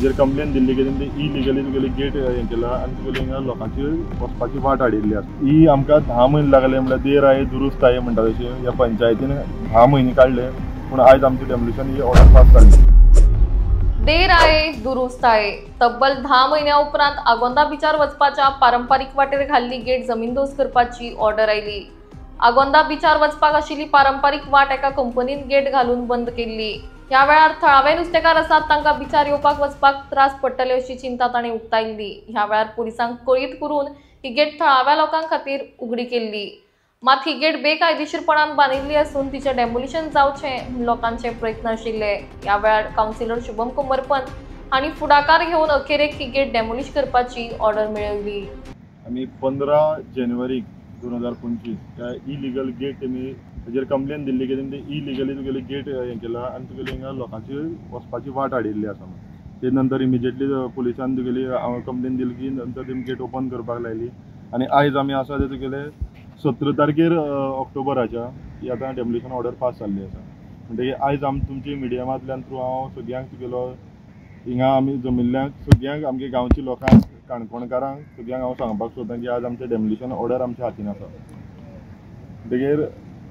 ताजेर कंप्लेन दिल्ली की ते इलिगली तुगेली गेट हें केला आनी तुगेली हिंगा लोकांची वचपाची वाट हाडिल्ली आसा। ही आमकां 10 म्हयने लागले म्हळ्यार देर आये दुरुस्त आये म्हणटा तशें ह्या पंचायतीन 10 म्हयने काडले, पूण आयज आमची डेमोलिशन ही ऑर्डर पास जाल्ली। देर आये दुरुस्त आये तब्बल 10 महिन्या उपरांत आगोंदा बिचार वचपाच्या पारंपारीक वाटेर घाल्ली गेट जमीनदोज करपाची ऑर्डर आयली। आगोंदा बिचार वचपाक आशिल्ली पारंपारीक वाट एका कंपनीन गेट घालून बंद केल्ली। ह्या वेळार थळावे नुस्तेकार आसात तांकां बिचार येवपाक वचपाक त्रास पडटले अशी चिंता ताणें उक्तायल्ली। ह्या वेळार पुलिसांक कळीत करून ही गेट थळाव्या लोकां खातीर उगडी केल्ली। मात ही गेट बेकायदेशीरपणान बांदिल्ली असून तिचे डेमोलिशन जावचें म्हूण लोकांचे प्रयत्न आशिल्ले। ह्या वेळार कावन्सिलर शुभम कोमरपंत हांणी फुडाकार घेवन अखेरेक ही गेट डेमोलिश करपाची ऑर्डर मेळयली। आमी 15 जानेवारी 2025 त्या इलिगल गेट तेमी ताजेर कंप्लेन दिल्ली की ते इलिगली तुगेली गेट हें केला आनी तुगेली हिंगा लोकांची वचपाची वाट हाडिल्ली आसा। ते नंतर इमिजिएटली पुलिसान तुगेली कंप्लेन दिली की नंतर तेमी गेट ओपन करपाक लायली आनी आयज आमी आसा ते तुगेले 17 तारखेर ऑक्टोबराच्या ही आतां डेमोलिशन ऑर्डर पास जाल्ली आसा। म्हणटकीर आयज तुमची मिडियमांतल्यान थ्रू हांव सगळ्यांक तुगेलो हिंगा आमी जमिल्ल्यांक सगळ्यांक आमगे गांवच्या लोकांक काणकोणकारांक सगळ्यांक हांव सांगपाक सोदतां की आज आमचें डेमोलिशन ऑर्डर आमच्या हातीन आसा। म्हणटकीर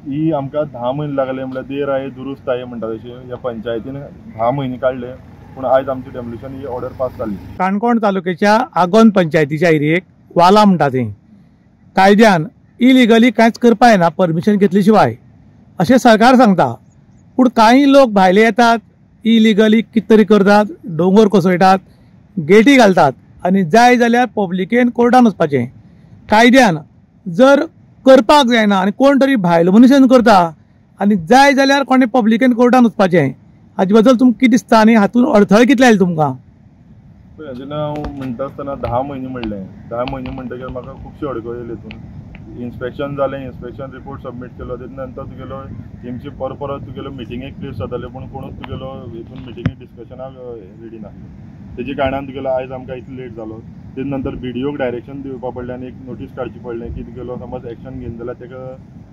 ही आमकां 10 म्हयने लागले म्हळ्यार देर आये दुरुस्त आये म्हणटा तशें ह्या पंचायतीन 10 म्हयने काडले, पूण आयज आमची डेमोलिशन ही ऑर्डर पास जाल्ली। काणकोण तालुक्याच्या आगोंद पंचायतीच्या एरियेक वाला म्हणटा थंय कायद्यान इलिगली कांयच करपा येना परमिशन घेतले शिवाय अशें सरकार सांगता। पूण काही लोक भायले येतात, इलिगली कितें तरी करतात, दोंगर कोसळटात, गेटी घालतात आनी जाय जाल्यार पब्लिकेन कोर्टान वचपाचें। कायद्यान जर करपाक जायना आनी कोण तरी भायलो मनशान करता आनी जाय जाल्यार कोणें पब्लिकेन कोर्टान वचपाचें, हाचे बद्दल तुमकां कितें दिसता आनी हातूंत अडथळे कितले आयले तुमकां? जेन्ना हांव म्हणटा आसतना 10 म्हयने म्हणलें, 10 म्हयने म्हणटकीर म्हाका खुबशे अडखळ येयले हितून। इन्स्पेक्शन जालें, इन्स्पेक्शन रिपोर्ट सबमीट केलो, तेजे नंतर तुगेलो तेमची परत तुगेलो मिटिंगेक प्लेस जाताले, पूण कोणूच तुगेलो हितून मिटिंगेक डिस्कशनाक रेडी नासलो। तेजे कारणान तुगेलो आयज आमकां इतलो लेट जालो। तेजे नंतर BDOक डायरेक्शन दिवपा पडलें आनी एक नोटीस काडची पडलें की तुगेलो समज एक्शन घेवन जाल्यार तेका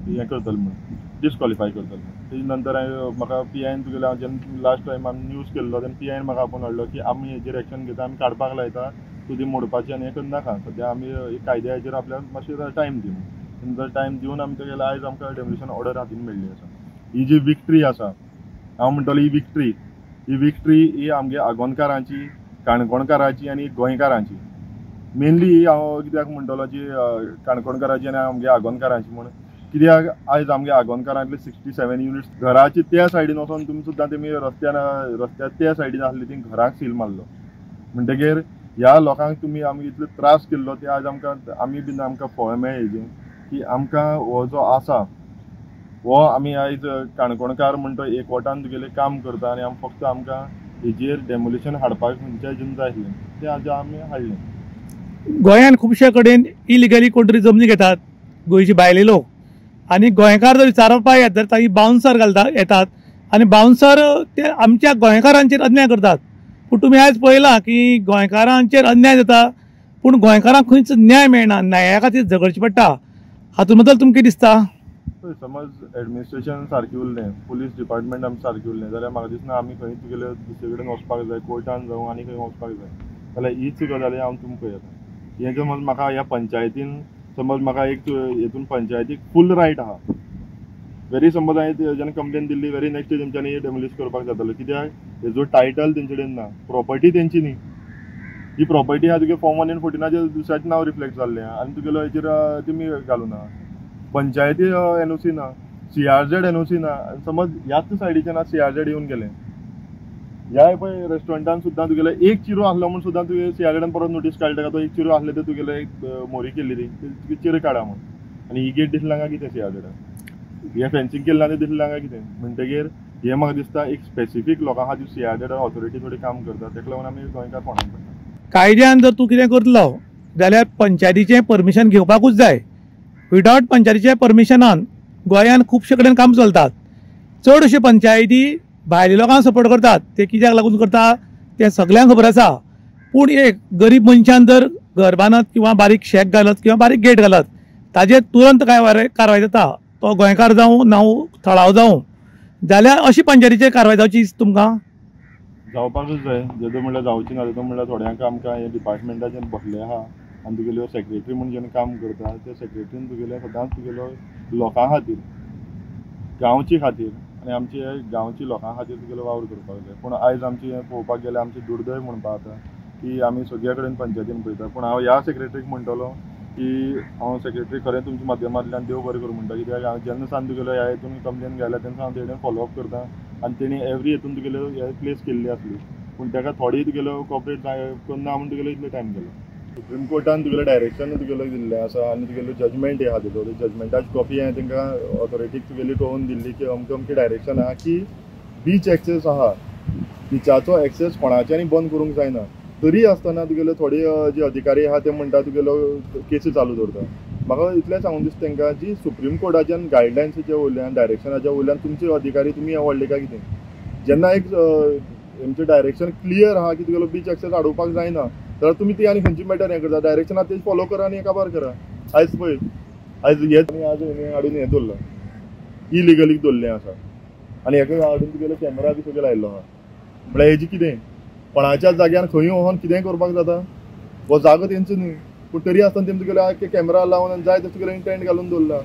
हें करतलो म्हण डिस्क्वॉलिफाय करतलो। तेजे नंतर म्हाका PIन तुगेलो हांव जेन्ना लास्ट टायम आमी न्यूज केल्लो तेन्ना PIन म्हाका आपोवन हाडलो की आमी हेजेर एक्शन घेता, आमी काडपाक लायता, तूं ती मोडपाची आनी हें करनाका, सद्या आमी कायद्या हेजेर आपल्याक मातशें टायम दिवन तेन्ना टायम दिवन आमी तेगेलो आयज आमकां डेमोलिशन ऑर्डर हातीन मेळ्ळी आसा। ही जी विक्ट्री आसा हांव म्हणटलो ही विक्ट्री ही आमगे आगोंदकारांची, काणकोणकारांची आनी गोंयकारांची। मेनली हांव कित्याक म्हणटलो जी काणकोणकारांची आनी आमगे आगोंदकारांची म्हण, कित्याक आयज आमगे आगोंदकारांतले 67 युनिट्स घराची त्या सायडीन वचोन तुमी सुद्दां तेमी रस्त्या त्या सायडीन आसली ती घरांक सील मारलो। म्हणटकीर ह्या लोकांक तुमी आमी इतलो त्रास केल्लो ते आयज आमकां फळ मेळ्ळें हेजें की आमकां हो जो आसा हो आमी आयज काणकोणकार म्हणटा एकवटान तुगेलें काम करता आनी फक्त आमकां हेजेर डेमोलिशन हाडपाक खंयचें जेन्ना जाय आसलें तें आज आमी हाडलें। गोंयान खुबशे कडेन इलिगली कोण तरी जमनी घेतात गोंयचे भायले लोक आनी गोंयकार जर विचारपाक येता तर तांची बाउन्सर येतात आनी बाउन्सर ते आमच्या गोंयकारांचेर अन्याय करतात। पूण तुमी आयज पळयलां की गोंयकारांचेर अन्याय जाता पूण गोंयकारांक खंयच न्याय मेळना, न्याया खातीर झगडचें पडटा। हातूंत बद्दल तुमकां कितें दिसता? समज एडमिनिस्ट्रेशन सारकें उरलें, पुलीस डिपार्टमेंट आमी सारकें उरलें जाल्यार म्हाका दिसना आमी खंय तुगेले दुसरे कडेन वचपाक जाय, कोर्टान जावं आनी खंय वचपाक जाय जाल्यार हीच गजाली हांव तुमकां पळयता। हें समज म्हाका ह्या पंचायतीन समज म्हाका एक हितून पंचायतीक फूल रायट आहा, वेरी समज हांवें जेन्ना complain Delhi very next day तेंच्यांनी डेमोलिश करपाक जातालो, कित्याक हेजो टायटल तेंचे कडेन ना, प्रॉपर्टी तेंची न्ही, ही प्रॉपर्टी आहा तुगे फॉर्म 114 दुसऱ्याचें नांव रिफ्लेक्ट जाल्लें आनी तुगेलो हेजेर तुमी घालूना, पंचायती NOC ना, CRZ NOC ना। समज ह्याच सायडीच्यान CRZ येवन गेलें, ह्या पळय रेस्टॉरंटान सुद्दां तुगेलो एक चिरो आसलो म्हूण सुद्दां तुवें CRZान परत नोटीस काडटा का तो एक चिरो आसले ते तुगेलो एक मोरी केल्ली ती चिरो काडा म्हूण, आनी ही गेट दिसलां काय कितें CRZान हें फेन्सींग केल्लें आनी दिसलां काय कितें? म्हणटकीर हें म्हाका दिसता एक स्पेसिफीक लोकां खातीर CRZ ऑथॉरिटी थोडी काम करता, ताका लागून आमी गोंयकार फोंडान पडटा। कायद्यान जर तूं कितें करतलो जाल्यार पंचायतीचें परमिशन घेवपाकूच जाय। विदावट पंचायतीच्या परमिशनान गोंयान खुबशे कडेन काम चलतात। चडशे पंचायती भायल्या लोकांक सपोर्ट करतात, ते कित्याक लागून करता तें सगळ्यांक खबर आसा। पूण एक गरीब मनशान जर घर बांदत किंवा बारीक शेक घालत किंवा बारीक गेट घालत ताजेर तुरंत कारवाय जाता, तो गोंयकार जावं ना थळाव जावं, जाल्यार अशी पंचायतीचेर कारवाय जावची तुमकां? जावपाकूच जाय जेदो म्हणल्यार जावची ना तेदो म्हणल्यार थोड्यांक आमकां हे डिपार्टमेंटाचे भरले आहा आनी तुगेलो सेक्रेटरी म्हणून जेन्ना काम करता त्या सेक्रेटरीन तुगेले सदांच तुगेलो लोकां खातीर गांवची खातीर आनी आमचे गांवची लोकां खातीर तुगेलो वावर करपाक जाय. पूण आयज आमची पळोवपाक गेल्यार आमची दुर्दैव म्हणपा जाता की आमी सगळे कडेन पंचायतीन पळयता. पूण हांव ह्या सेक्रेटरीक म्हणटलो की हांव सेक्रेटरी खरें तुमच्या माध्यमांतल्यान देव बरें करूं म्हणटा. कित्याक हांव जेन्ना सान तुगेलो ह्या हितून कंप्लेन गेल्या तेन्ना हांव तेणें फॉलोअप करता आनी तेणी एवरी हितून तुगेलो हे प्लेस केल्ली आसली. पूण ताका थोडी तुगेलो कॉपरेट करना म्हणून तुगेलो इतलो टायम गेलो. सुप्रीम कोर्टान तुगेलो डायरेक्शन तुगेलो दिल्लें आसा आनी तुगेलो जजमेंट आहा तेजो जजमेंटाची कॉपी हांवें तांकां ऑथॉरिटीक तुगेली पळोवन दिल्ली की अमकें अमकें डायरेक्शन आहा की बीच एक्सेस आहा बिचाचो एक्सेस कोणाच्यांनी बंद करूंक जायना. तरी आसतना तुगेलो थोडे जे अधिकारी आहा ते म्हणटा तुगेलो केसी चालू दवरता. म्हाका इतलें सांगून दिसता तांकां जी सुप्रीम कोर्टाच्यान गायडलायन्साच्या वयल्यान डायरेक्शनाच्या वयल्यान तुमचे अधिकारी तुमी आवडले काय कितें. जेन्ना एक तेंचें डायरेक्शन क्लियर आहा की तुगेलो बीच एक्सेस आडोवपाक जायना जाल्यार तुमी ती आनी खंयची मॅटर हें करता डायरेक्शन आहा तेच फॉलो करा आनी काबार करा. आयज पळय आयज हे आज हाडून हें दवरलां इलिगलीक दवरलें आसा आनी हेका हाडून तुगेलो कॅमेरा बी सगळो लायिल्लो आहा म्हळ्यार हेजी कितें कोणाच्याच जाग्यार खंय वोन कितेंय करपाक जाता. हो जागो तेंचो न्हय पूण तरी आसतना तेमी तुगेलो कॅमेरा लावन जाय तसो तुगेलो इंटेंट घालून दवरला.